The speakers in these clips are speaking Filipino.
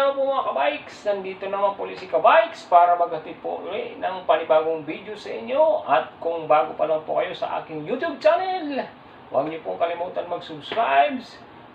araw po mga kabikes, nandito naman po si kabikes para maghatid po ulit ng panibagong video sa inyo. At kung bago pa lang po kayo sa aking YouTube channel, huwag niyo pong kalimutan mag-subscribe,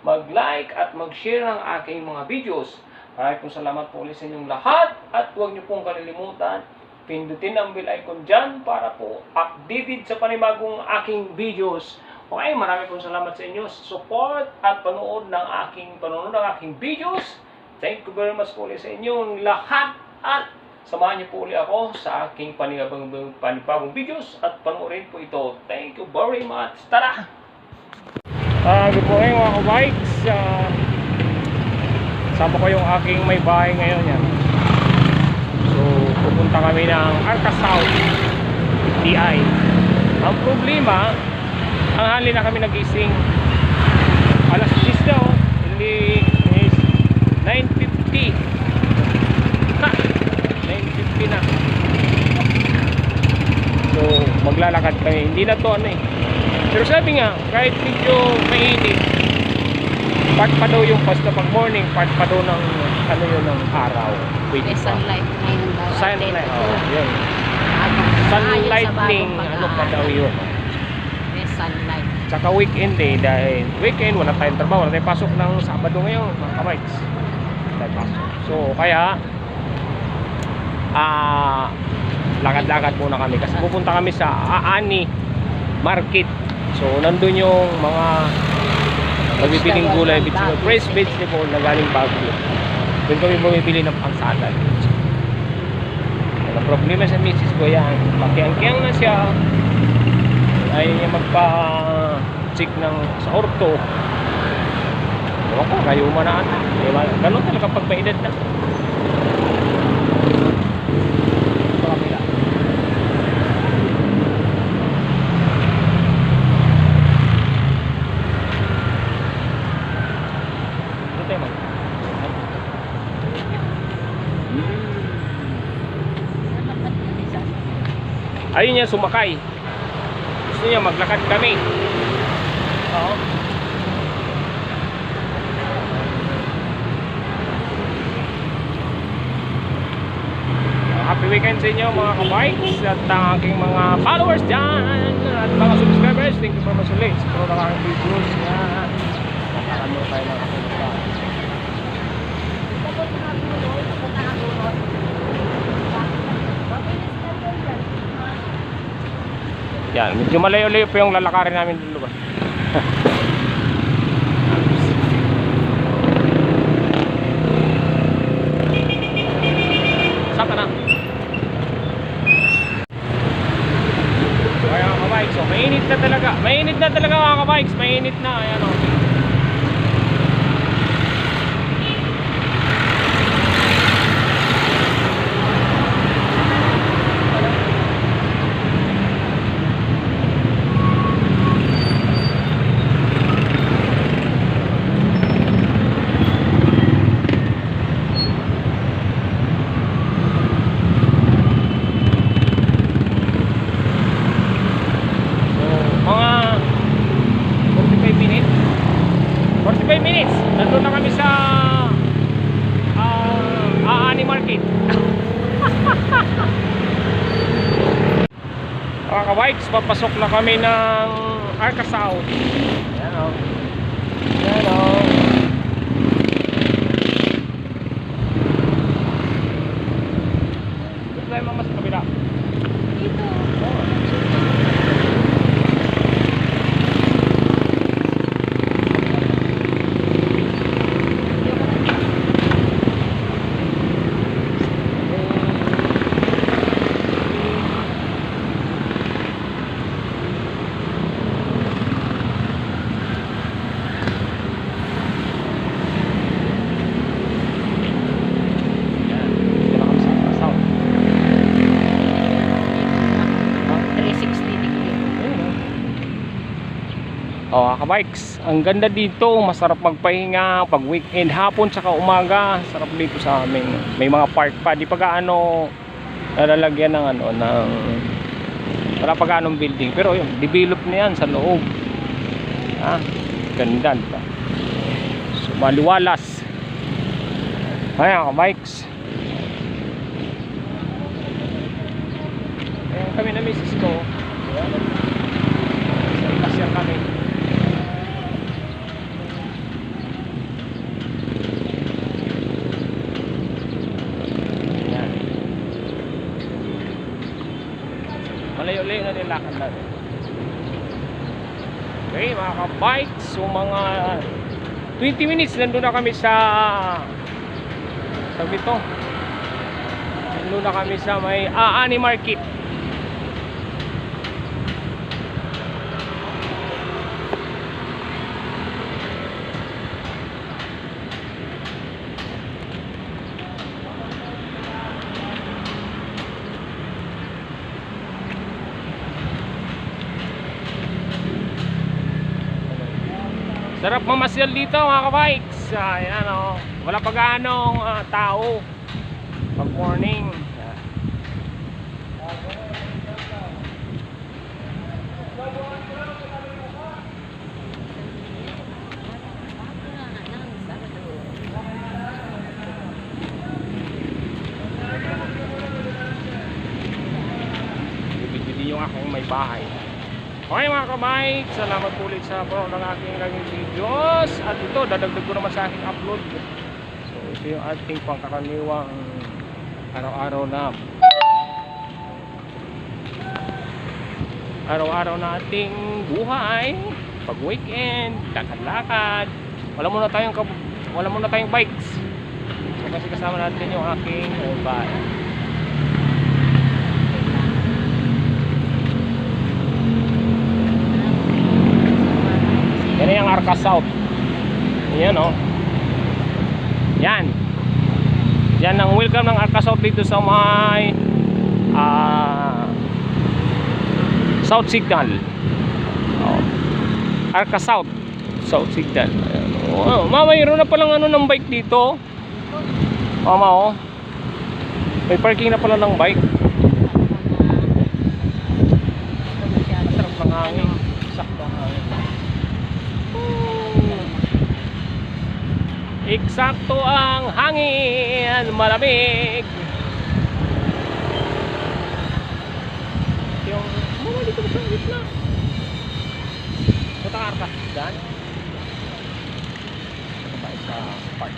mag-like at mag-share ng aking mga videos. Maraming pong salamat po ulit sa inyong lahat at huwag niyo pong kalilimutan, pindutin ang bell icon dyan para po updated sa panibagong aking videos. Okay, maraming pong salamat sa inyo sa support at panonood ng aking videos. Thank you very much po ulit sa inyong lahat at samahan niyo po ulit ako sa aking panibagong videos at panoorin po ito. Thank you very much. Tara! Good morning mga kabikes. Sama ko yung aking may bahay ngayon yan. So, pupunta kami ng Arca South DI. Ang problema, ang hali na kami nagising alas 10 na oh. Hindi is 9:50 ha, 9:50 na. So maglalakad kami. Hindi na to ano eh. Pero sabi nga kahit medyo mainit, part pa daw yung pasta pag morning, part pa daw ng ano yun ng araw. May sunlight ngayon daw. Sunlight, yun. Sunlightning, ano pa daw yun. Sunlight. Tsaka weekend eh, dahil weekend wala tayong trabaho, wala tayong pasok ng Sabado ngayon mga kabikes. So kaya lakad-lakad muna kami kasi pupunta kami sa Aani Market. So nandun yung mga magbibiling gulay, fresh vegetable na galing Baguio. Doon kami bumibili ng pangsalad. Ang problema sa misis ko yan, pakiang-kiang na siya, ayaw niya magpa-check ng sa orto. Ewan ko, kayo manaan. Ganun talaga pag may edad na. Ito kapila. Ito tayo man. Ayun niya sumakay. Gusto niya maglakad kami. Oo. Happy weekend sa inyo mga kabikes at ang aking mga followers dyan at mga subscribers. Thank you for much ulit sa mga aking videos. Yan. Nakakamura tayo ng aking mga. Yan, medyo malayo-layo po yung lalakarin namin dito ba. Saan ka na? Kaya mga kabikes, so mainit na talaga. Mainit na talaga mga kabikes, mainit na. Ayan o. Nandun na kami sa Aani Market. Mga kabikes, papasok na kami ng Arca South. Yan o. Yan o. Dito tayo mga mas kabila. Dito. Kabikes, ang ganda dito, masarap magpahinga pag weekend, hapon saka umaga, sarap dito sa amin. May mga park pa, di pa gaano nalalagyan ng ano ng wala pa gaanong building, pero yun, develop na yan sa loob. Ganda diba? So maliwalas. Ayan, bikes. Ayan kami na misis ko. Ayan. Kasya kami. Ayan. Malayo-layo na nilakad natin. Okay, mga ka-bikes. So mga 20 minutes nandun na kami sa sabi to. Nandun na kami sa may Aani Market. Sarap mamasyal dito mga ka-bikes. Ayan o. Wala pa gaanong tao pag morning. Bibili yung akong may bahay. Okay mga ka-bikes, salamat ulit sa panonood ng aking naging videos. At ito, dadagdag ko naman sa aking upload. So ito yung ating pangkaraniwang araw-araw na ating buhay. Pag weekend, lakad-lakad. Wala muna tayong bikes. So kasi kasama natin yung aking bahay. Yan yung Arca South. Yan o. Yan. Yan ang welcome ng Arca South dito sa may South Signal. Arca South. South Signal. Oh, mayroon na palang ano ng bike dito. Mama oh. May parking na pala ng bike. Masarap ng hangin. Sakto ang hangin. Eksakto ang hangin, malamig. Yung muna dito sa gitna. Punta ka Arca dyan. Ito tayo sa park.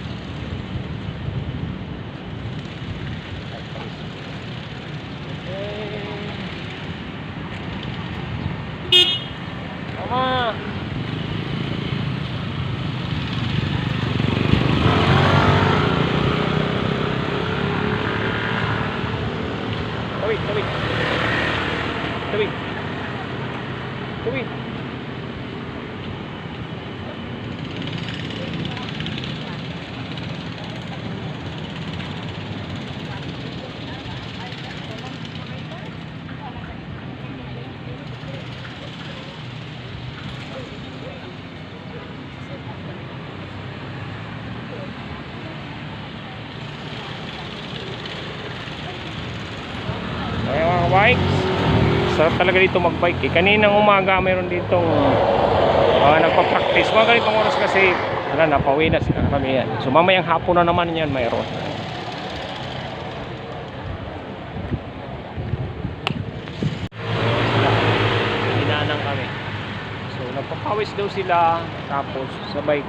Okay. Mama. Tawid. Ayan mga bikes. Sarap talaga dito magbike eh. Kaninang umaga mayroon ditong nagpa-practice. Mga ganitong oras kasi wala na, pauwi na sila kami yan. So mamayang hapon na naman yan mayroon. Hinanang kami. So nagpapawis daw sila. Tapos sabay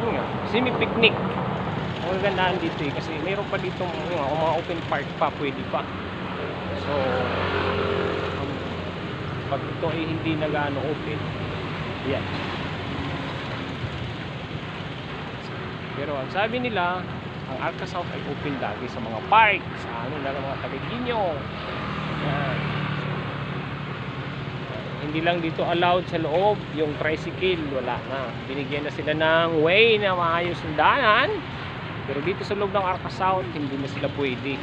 yun nga, semi-picnic. Ang gandaan dito eh. Kasi mayroon pa dito mga open park pa, pwede pa. So pag ito ay hindi nag-ano open, yan. Pero ang sabi nila, ang Arca South ay open lagi sa mga park, sa ano na mga Taguigino. Hindi lang dito allowed sa loob yung tricycle, wala na. Binigyan na sila ng way na maayos ng daanan. Pero dito sa loob ng Arca South, hindi na sila pwede.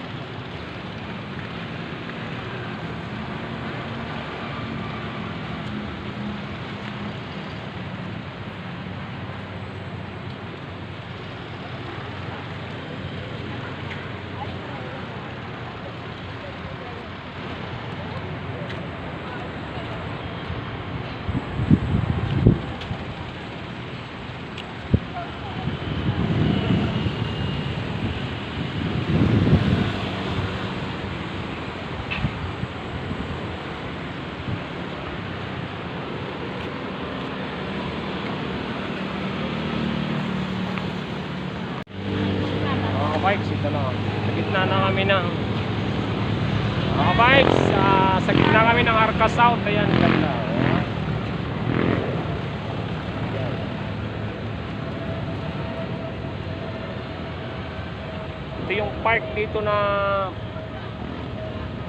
bikes, ito na. Sa gitna na kami ng mga bikes. Sa gitna kami ng Arca South. Ayan, ganda. Ayan. Ito yung park dito na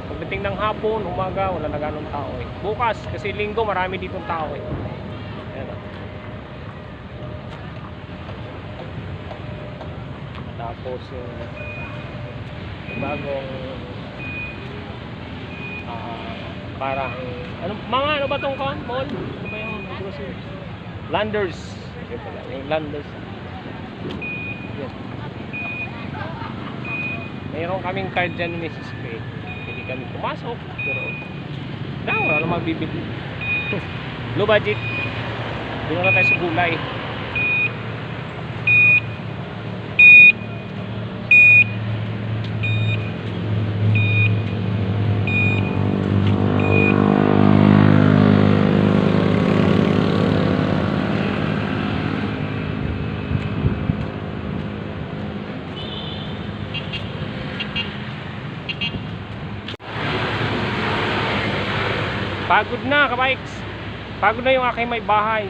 pagdating ng hapon, umaga, wala na ganong tao eh. Bukas, kasi linggo, marami ditong tao eh. Ayan. Tapos yung bagong parang ano ba tong kan? Mall? Ano ba yung grocery? Landers. Yun pala, yung Landers. Yan. Mayroon kaming card dyan ni Mrs. P. Hindi kami pumasok. Pero wala namang bibili. Low budget. Doon na tayo sa gulay. Pagod na, kabikes. Pagod na yung aking may bahay.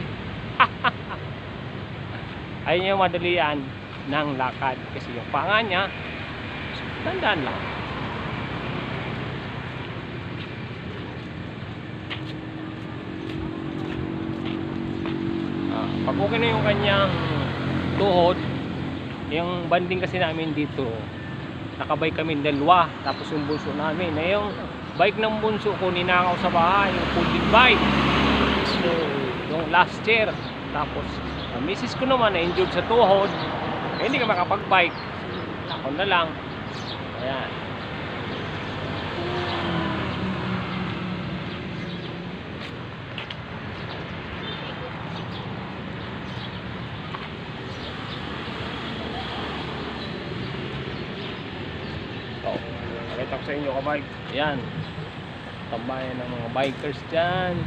Ayun yung madalian ng lakad. Kasi yung panga niya, tandaan lang. Pag okay na yung kanyang tuhod, yung banding kasi namin dito, nakabay kami dalawa. Tapos yung bunso namin, na yung bike ng bunso ko ninakaw sa bahay, yung folding bike. So, yung last year. Tapos, misis ko naman na injured sa tuhod. Hindi ka makapag-bike. Ako na lang. Ayan. So, nakita ko sa inyo kabike. Ayan. Tambayan ng mga bikers dyan.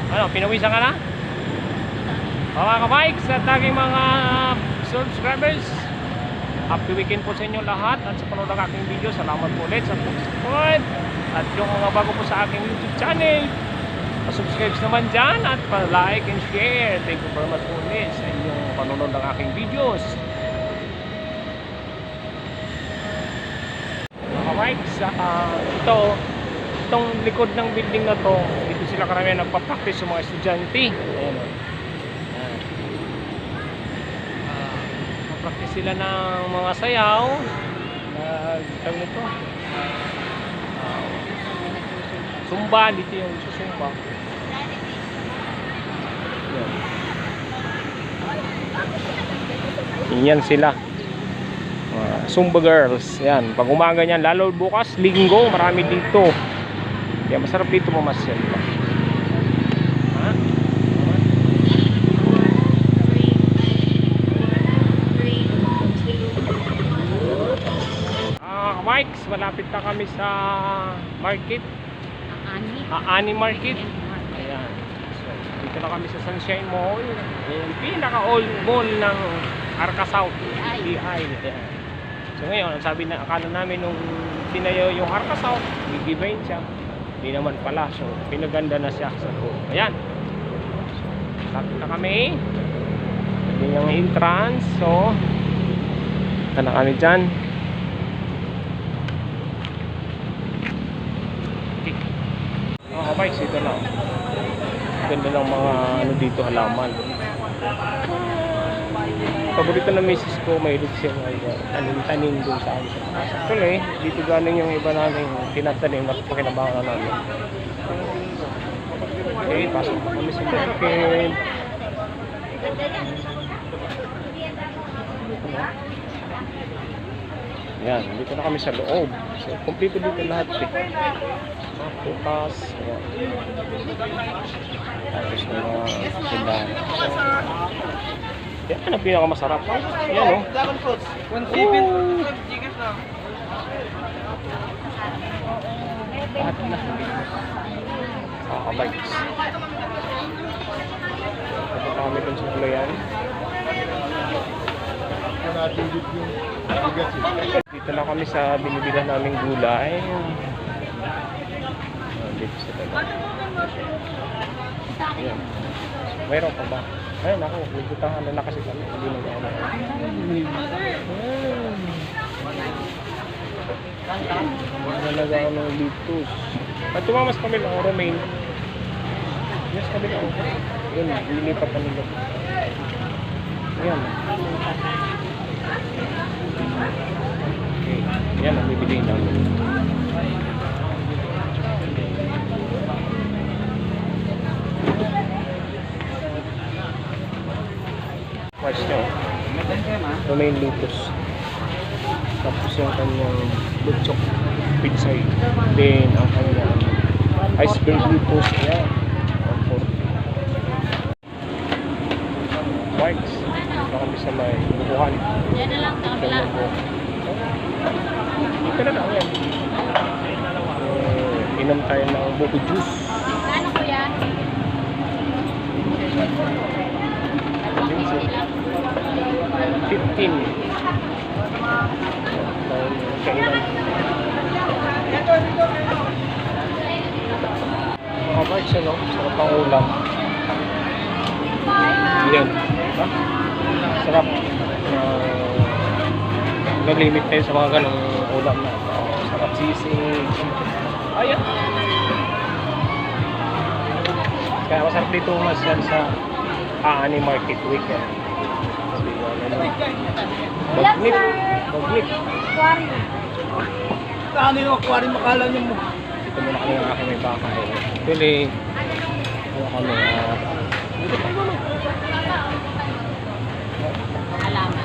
Ano, pinawisan ka na? Mga ka-bikes at aking mga subscribers, happy weekend po sa inyo lahat. At sa panood ng aking video, salamat po ulit sa support. At yung mga bago po sa aking YouTube channel, pa-subscribe naman dyan at pa-like and share. Thank you very much po ulit sa inyong panonood ng aking videos. Mga bikes, itong likod ng building na to, dito sila karamihan nagpa-practice yung mga estudyante. Ayan. Practice sila ng mga sayaw. Tawag nito. Sumba, dito yung susumba. Yan sila. Zumba girls. Yan. Pag umaga niyan, lalo bukas, linggo, marami dito. Kaya masarap dito mamasyal. Ha? Mike's, malapit na kami sa market. Ani Market. Ayan. So, dito na kami sa Sunshine Mall. Ayan, pinaka-old mall ng Arca South. DI. Ayan. So ngayon, sabi na, akala namin nung tinayo yung Arca South, gigibain siya. Hindi naman pala. So, pinaganda na siya sa loob. Ayan. So, lapit na kami. Ito yung entrance. So, ito na kami dyan. Bikes, ito lang. Ganda ng mga ano dito, halaman. Paborito na misis ko, may siya tanim-tanim doon sa amin. Actually, dito galing yung iba namin tinatanim at pakinabangan namin. Okay, pasok pa kami sa market. Yan, dito na kami sa loob. So, kompleto dito lahat eh. Putas, ayan. Tapos mga tindahan. Yan ang pinakamasarap. Yan o. Dragon fruits. 1.7 chicken na. Lahat na. Bikes. Punta kami dun sa Gulayan. Dito na kami sa binibilan naming gulay. Dito sa tabi. Ayan. Mayroon pa ba? Ayun ako, nagkutahan na kasi kami. Hindi na gano'n. Nalaga ako ng litus. At tumamas kami ng Romaine. Yes, kami na ako. Yun, lilipat pa nila. Ayan. Okay. Yan ang bibili namin. Watch nyo. Romaine litus. Tapos yung kanyang butchok pitsay. Then ang kanyang iceberg litus. Yan. Whites. Ito kami sa may bukuhan. Yan na lang, sa kabila. Dito na lang yan. Inom tayo ng buko juice. Ano kuya? 15. Kainan. Mga bites, ano? Sarap ang ulam. Yan. Ha? Sarap. Nag-limit tayo sa mga ganong ulam na. Sarap sisig. Ayan. Kaya masarap dito mas yan sa Aani Market Weekend. Bagnit. Bagnit. Ano yung aquarium makala niyo mo? Ito muna kami ng aking may baka. Pili. Ano kami? Alaman.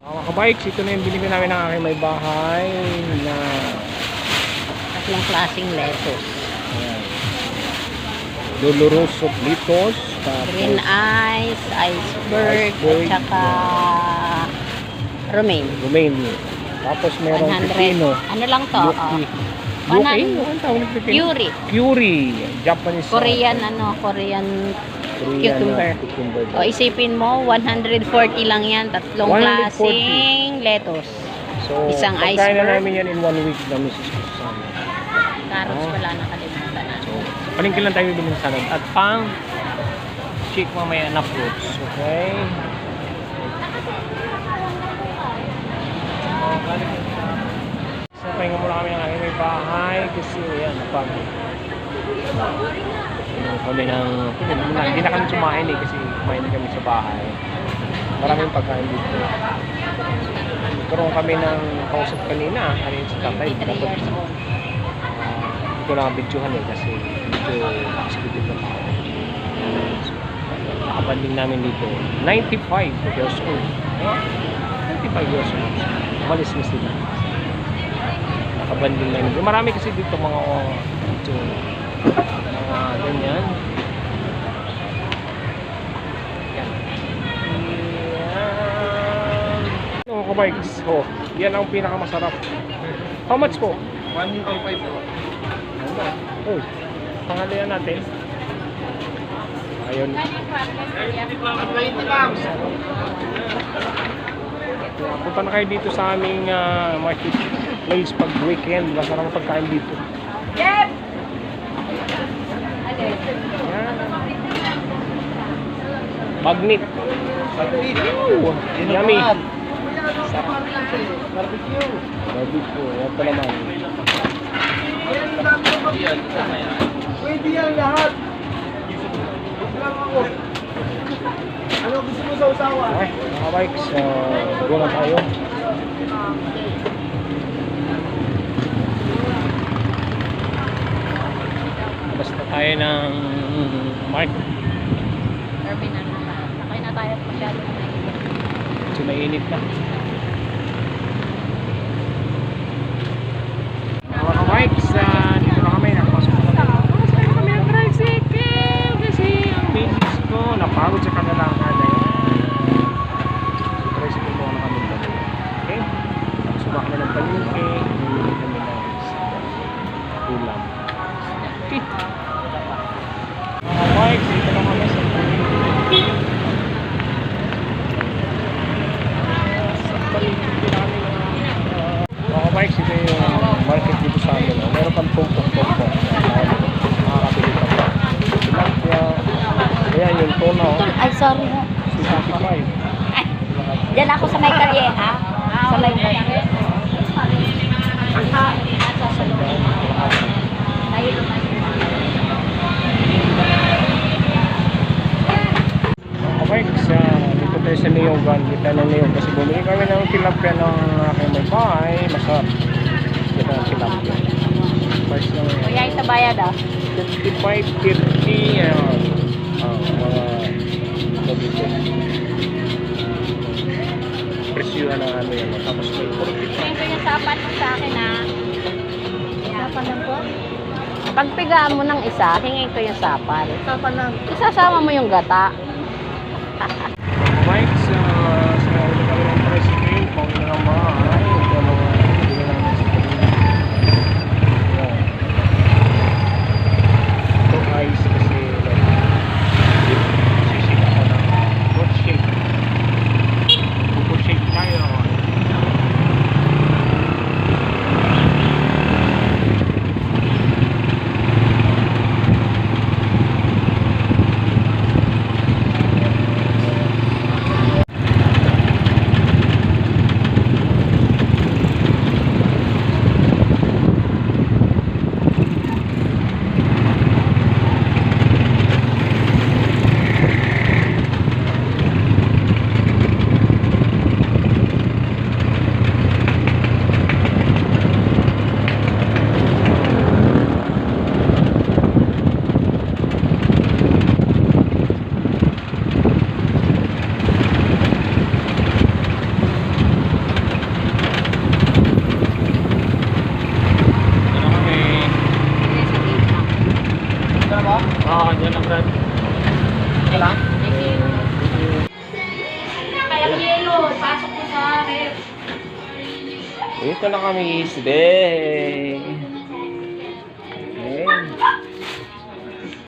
Mga kabikes, ito na yung binili namin ng aking may bahay na Tatlong klaseng lettuce. ayan. Doloroso Litos. Green ice, iceberg, Iceberg. at saka romaine. Romaine. Tapos merong 100. pipino. Ano lang to? Yuki. Yuki? 100. Ano tawag ng pipino? Yuri. Curie. Japanese. Korean Korean cucumber. Cucumber. O isipin mo, 140 lang yan. Tatlong 140. klaseng lettuce. So, Isang pagkain na iceberg. namin yan in 1 week na Mrs. Kusama. Carrots Oh. wala nakalimutan na. So, palingkin lang tayo bibili ng salad. At pang shake mamaya na fruits. Okay? So, pahinga muna kami ng aking may bahay kasi yan, napagod. Kami ng, hindi na kami sumain kasi kumain na kami sa bahay. Maraming pagkain dito. Nagkaroon kami ng kausap kanina, sa tatay. 23 years old. Hindi ko lang videohan kasi medyo nakasipitid na tao. So, nakabanding namin dito. 95 years old. 95 years old. Umalis na sila. Nakabanding namin. Marami kasi dito mga medyo mga ganyan. Yan. Yan. Mga bikes. Oh, yan ang pinakamasarap. How much po? 1.5 po. Oh, pangalayan natin. Ayun. 120 lang. Punta na kayo dito sa aming market place pag weekend. Masarap ang pagkain dito. Yes! Yan. Bagnit. Ooh, yummy. Sarap. Barbecue. Barbecue. Yan pa naman. Pwede yan lahat. Lang ako. Ano gusto mo sa usawa? Okay, mga bikes. Go na tayo. Basta tayo ng market. Irvin, ano na? Sakay na tayo at masyado na naiinit. Medyo mainit na. Mga bikes, dito na kami. Nakapasok na kami. Nakapasok kami ng tricycle kasi ang babies ko napagod sa kanilangan. palengke. Bumili kami ng ulam. Mga bikes, dito na kami sa palengke. Mga bikes, ito yung market dito sa amin. Meron kang tumpok-tumpok. Makakabili ka pa. Tilapia. Ayan yung tuna. Ay, sorry ho. 65. Diyan ako sa may kalyeha. Sa may kalyeha. Okay, dito tayo sa Neogan. Kita ng Neogan kasi bumili kami ng tilapia ng aking may bahay. Masarap. Kita ng tilapia. Price lang yan. Kuya, ito bayad ah. 55, 30. Mga dito. Presyuhan ng ano yan. Tapos may 45. Ito yung sapat mo sa akin ah. Sapat lang po? Pagpigaan mo ng isa, hingin ko yung sapal. Kapan lang. Isasama mo yung gata. Mike, sa ulit kami ng price cream. Pang ilang bahay. Ito mga hindi namin sa ito ice kasi sisig ako ng fruit shake. Fruit shake tayo. Oo, dyan ang brad. Wala? Kaya yelo, pasok mo sa ref. Dito na kami today.